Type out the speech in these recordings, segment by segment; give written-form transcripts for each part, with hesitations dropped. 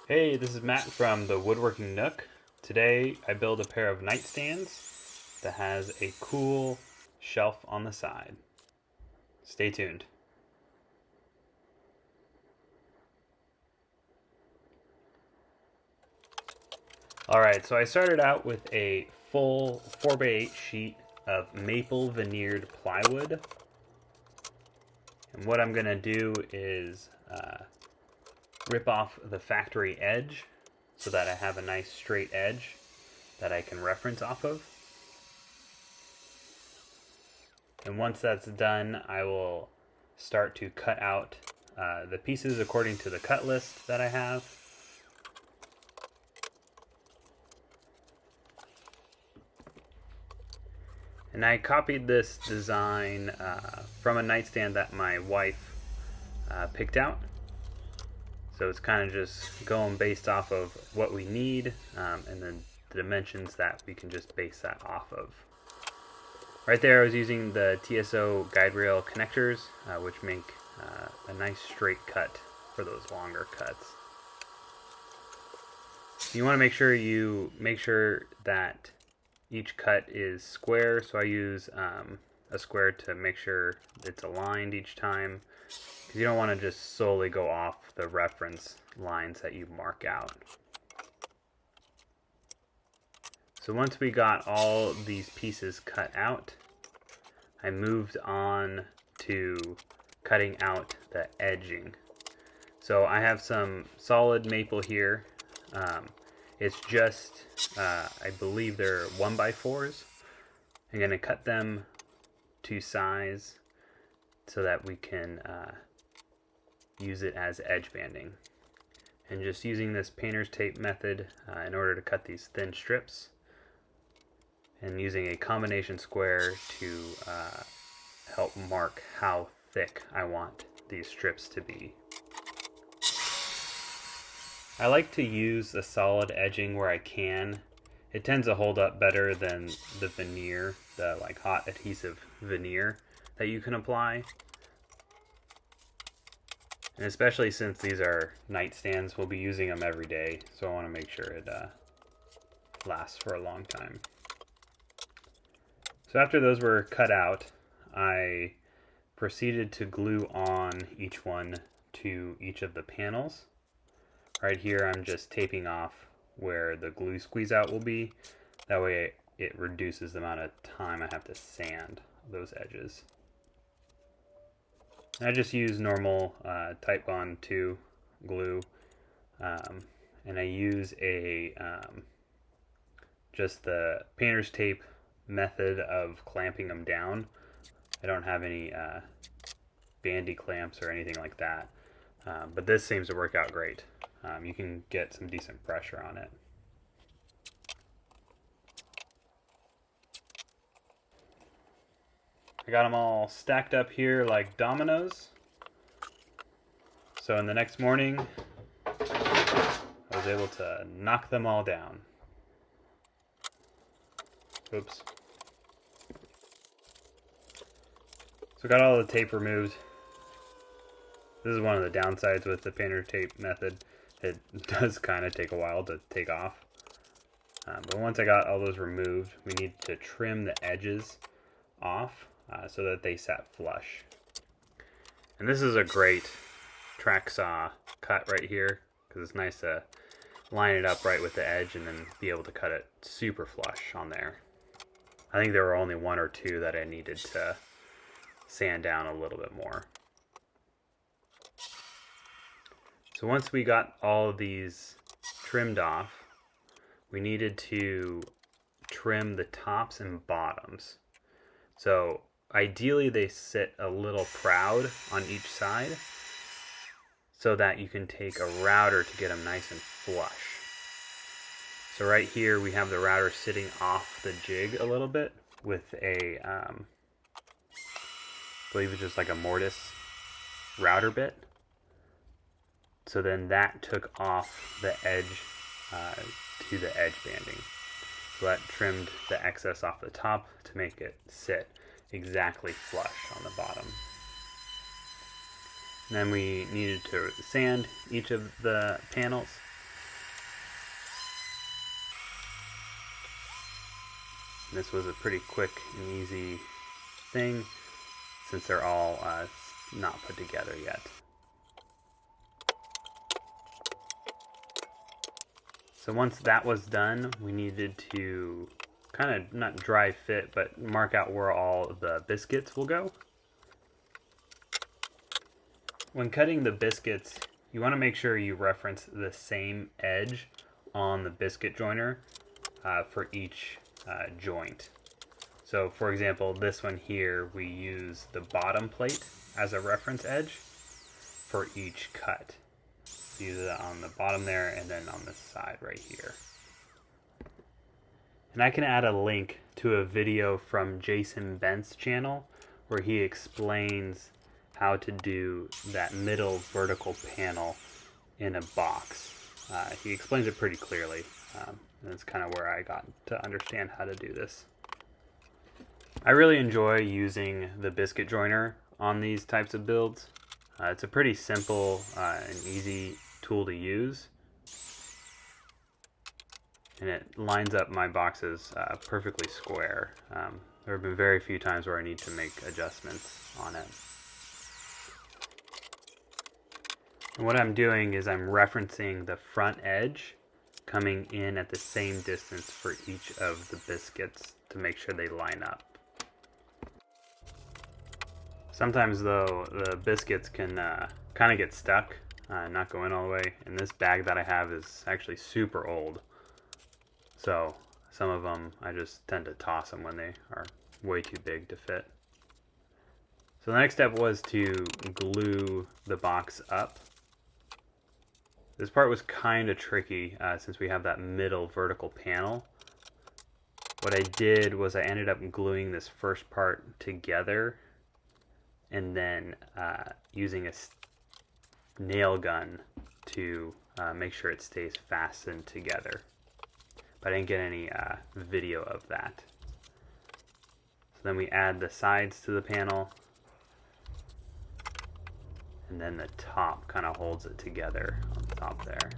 Hey, this is Matt from the Woodworking Nook. Today I build a pair of nightstands that has a cool shelf on the side. Stay tuned. Alright, so I started out with a full 4x8 sheet of maple-veneered plywood. And what I'm going to do is rip off the factory edge so that I have a nice straight edge that I can reference off of. And once that's done, I will start to cut out the pieces according to the cut list that I have. And I copied this design from a nightstand that my wife picked out. So it's kind of just going based off of what we need and then the dimensions that we can just base that off of. Right there I was using the TSO guide rail connectors, which make a nice straight cut for those longer cuts. You want to make sure that each cut is square, so I use a square to make sure it's aligned each time, because you don't want to just solely go off the reference lines that you mark out. So once we got all these pieces cut out, I moved on to cutting out the edging. So I have some solid maple here. It's just, I believe they're 1x4s. I'm going to cut them to size so that we can use it as edge banding. And just using this painter's tape method in order to cut these thin strips, and using a combination square to help mark how thick I want these strips to be. I like to use the solid edging where I can. It tends to hold up better than the veneer, the like hot adhesive veneer that you can apply. And especially since these are nightstands, we'll be using them every day, so I want to make sure it lasts for a long time. So after those were cut out, I proceeded to glue on each one to each of the panels. Right here I'm just taping off where the glue squeeze out will be. That way it reduces the amount of time I have to sand those edges. I just use normal Type Bond 2 glue, and I use just the painter's tape method of clamping them down. I don't have any bandy clamps or anything like that, but this seems to work out great. You can get some decent pressure on it. I got them all stacked up here like dominoes. So in the next morning, I was able to knock them all down. Oops. So got all the tape removed. This is one of the downsides with the painter tape method. It does kind of take a while to take off. But once I got all those removed, we need to trim the edges off so that they set flush. And this is a great track saw cut right here, because it's nice to line it up right with the edge and then be able to cut it super flush on there. I think there were only one or two that I needed to sand down a little bit more. So once we got all of these trimmed off, we needed to trim the tops and bottoms. So ideally they sit a little proud on each side so that you can take a router to get them nice and flush. So right here we have the router sitting off the jig a little bit with a, I believe it's just like a mortise router bit. So then that took off the edge to the edge banding. So that trimmed the excess off the top to make it sit exactly flush on the bottom. And then we needed to sand each of the panels. This was a pretty quick and easy thing since they're all not put together yet. So once that was done, we needed to kind of not dry fit, but mark out where all the biscuits will go. When cutting the biscuits, you want to make sure you reference the same edge on the biscuit joiner for each joint. So for example, this one here, we use the bottom plate as a reference edge for each cut. Use it on the bottom there and then on the side right here. And I can add a link to a video from Jason Bent's channel where he explains how to do that middle vertical panel in a box. He explains it pretty clearly, and that's kind of where I got to understand how to do this. I really enjoy using the biscuit joiner on these types of builds. It's a pretty simple and easy tool to use, and it lines up my boxes perfectly square. There have been very few times where I need to make adjustments on it. And what I'm doing is I'm referencing the front edge coming in at the same distance for each of the biscuits to make sure they line up. Sometimes though, the biscuits can kind of get stuck, not go in all the way, and this bag that I have is actually super old. So some of them I just tend to toss them when they are way too big to fit. So the next step was to glue the box up. This part was kind of tricky since we have that middle vertical panel. What I did was I ended up gluing this first part together and then using a nail gun to make sure it stays fastened together. But I didn't get any video of that. So then we add the sides to the panel, and then the top kind of holds it together on the top there.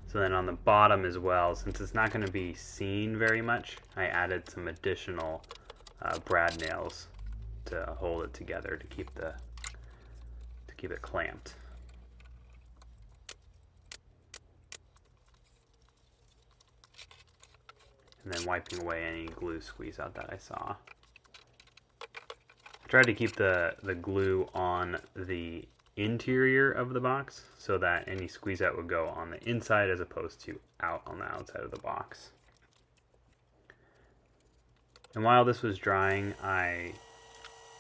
So then on the bottom as well, since it's not going to be seen very much, I added some additional brad nails to hold it together to keep it clamped. And then wiping away any glue squeeze out that I saw. I tried to keep the glue on the interior of the box so that any squeeze out would go on the inside as opposed to out on the outside of the box. And while this was drying, I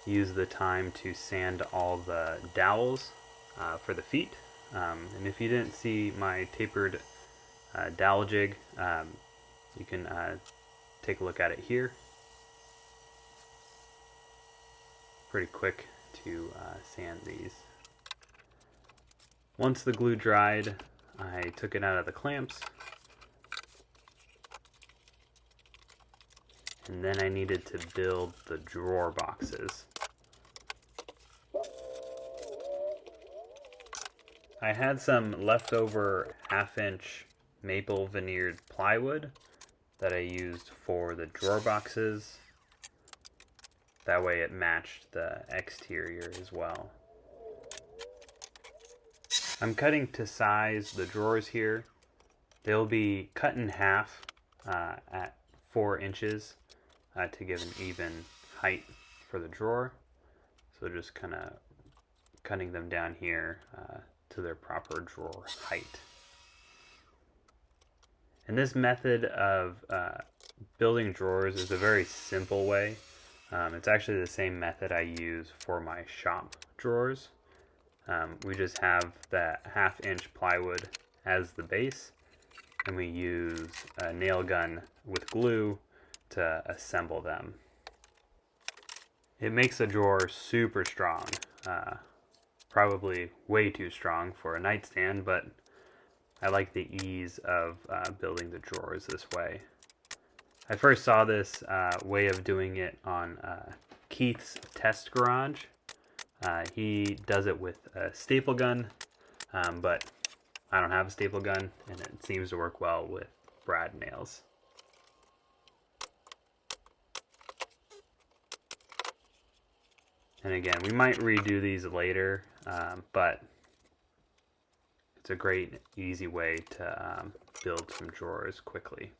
used the time to sand all the dowels for the feet. And if you didn't see my tapered dowel jig, you can take a look at it here. Pretty quick to sand these. Once the glue dried, I took it out of the clamps. And then I needed to build the drawer boxes. I had some leftover 1/2-inch maple-veneered plywood that I used for the drawer boxes. That way it matched the exterior as well. I'm cutting to size the drawers here. They'll be cut in half at 4 inches to give an even height for the drawer. So just kind of cutting them down here to their proper drawer height. And this method of building drawers is a very simple way. It's actually the same method I use for my shop drawers. We just have that 1/2-inch plywood as the base, and we use a nail gun with glue to assemble them. It makes the drawer super strong, probably way too strong for a nightstand, but I like the ease of building the drawers this way. I first saw this way of doing it on Keith's test garage. He does it with a staple gun, but I don't have a staple gun, and it seems to work well with brad nails. And again, we might redo these later, but it's a great, easy way to build some drawers quickly.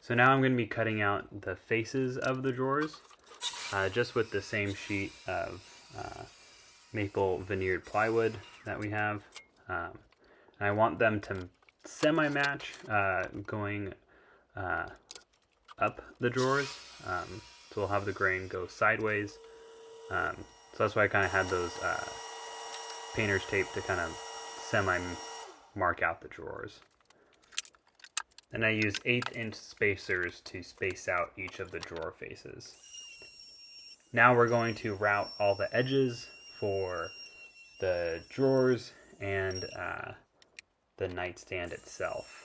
So now I'm going to be cutting out the faces of the drawers, just with the same sheet of maple-veneered plywood that we have. And I want them to semi-match going up the drawers. So we'll have the grain go sideways. So that's why I kind of had those painter's tape to kind of semi-mark out the drawers. And I use 1/8" spacers to space out each of the drawer faces. Now we're going to route all the edges for the drawers and the nightstand itself.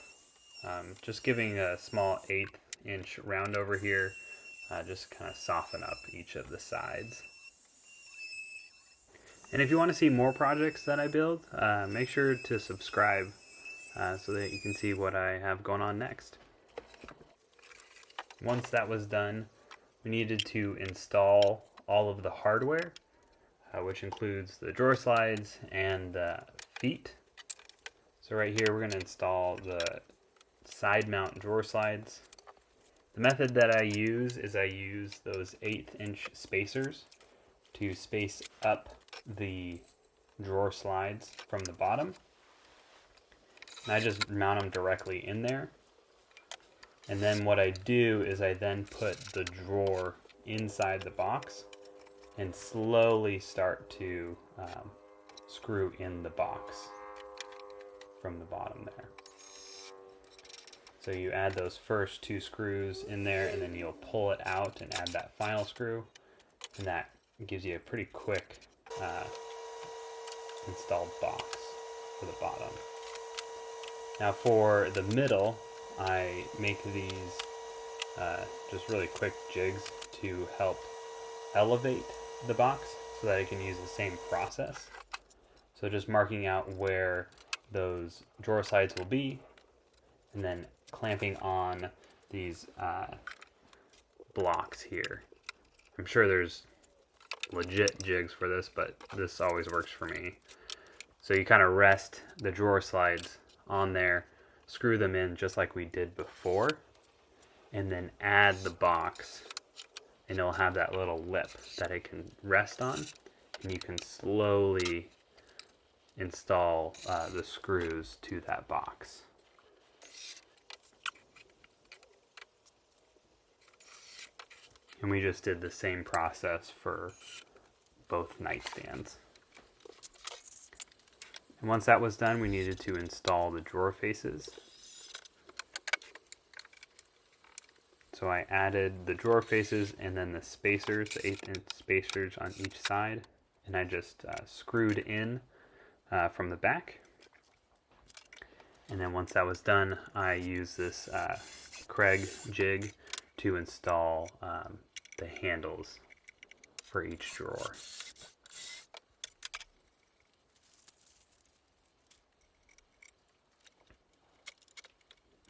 Just giving a small 1/8" round over here, just kind of soften up each of the sides. And if you want to see more projects that I build, make sure to subscribe so that you can see what I have going on next. Once that was done, we needed to install all of the hardware, which includes the drawer slides and the feet. So right here we're going to install the side mount drawer slides. The method that I use is I use those 1/8" spacers to space up the drawer slides from the bottom. And I just mount them directly in there. And then what I do is I then put the drawer inside the box and slowly start to screw in the box from the bottom there. So you add those first 2 screws in there, and then you'll pull it out and add that final screw, and that gives you a pretty quick installed box for the bottom. Now for the middle, I make these just really quick jigs to help elevate the box so that I can use the same process. So just marking out where those drawer sides will be, and then clamping on these blocks here. I'm sure there's legit jigs for this, but this always works for me. So you kind of rest the drawer slides on there, screw them in just like we did before, and then add the box, and it'll have that little lip that it can rest on, and you can slowly install the screws to that box. And we just did the same process for both nightstands. And once that was done, we needed to install the drawer faces. So I added the drawer faces and then the spacers, the 1/8" spacers on each side, and I just screwed in from the back. And then once that was done, I used this Craig jig to install the handles for each drawer.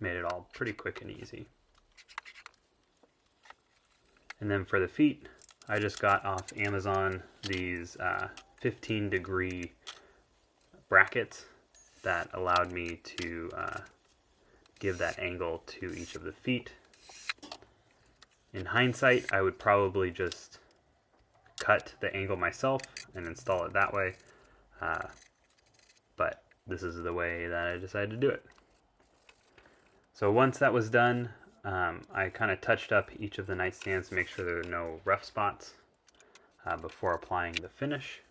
Made it all pretty quick and easy. And then for the feet, I just got off Amazon these 15-degree brackets that allowed me to give that angle to each of the feet. In hindsight, I would probably just cut the angle myself and install it that way, but this is the way that I decided to do it. So once that was done, I kind of touched up each of the nightstands to make sure there are no rough spots before applying the finish.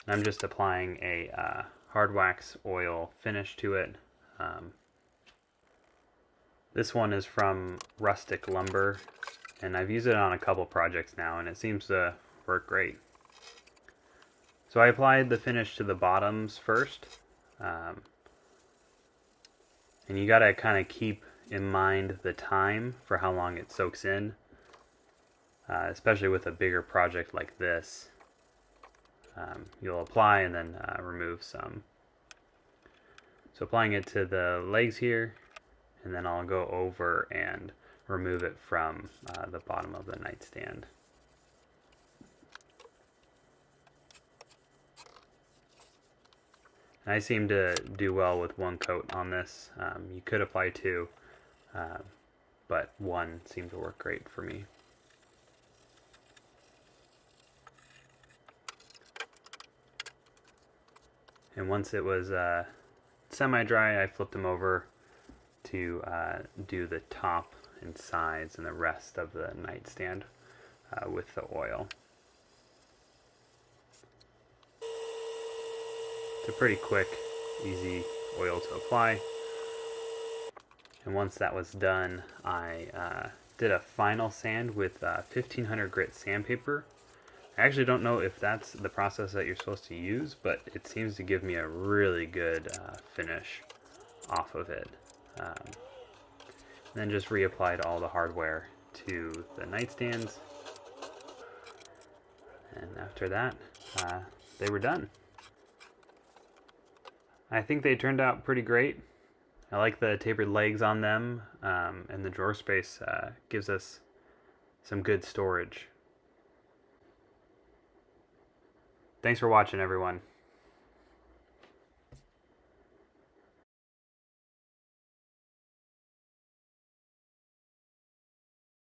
And I'm just applying a hard wax oil finish to it. This one is from Rustic Lumber, and I've used it on a couple projects now, and it seems to work great. So I applied the finish to the bottoms first. And you gotta kind of keep in mind the time for how long it soaks in, especially with a bigger project like this. You'll apply and then remove some. So applying it to the legs here, and then I'll go over and remove it from the bottom of the nightstand. I seem to do well with one coat on this. You could apply two, but one seemed to work great for me. And once it was semi-dry, I flipped them over to do the top and sides and the rest of the nightstand with the oil. It's a pretty quick, easy oil to apply. And once that was done, I did a final sand with 1500 grit sandpaper. I actually don't know if that's the process that you're supposed to use, but it seems to give me a really good finish off of it. Then just reapplied all the hardware to the nightstands. And after that, they were done. I think they turned out pretty great. I like the tapered legs on them, and the drawer space gives us some good storage. Thanks for watching, everyone.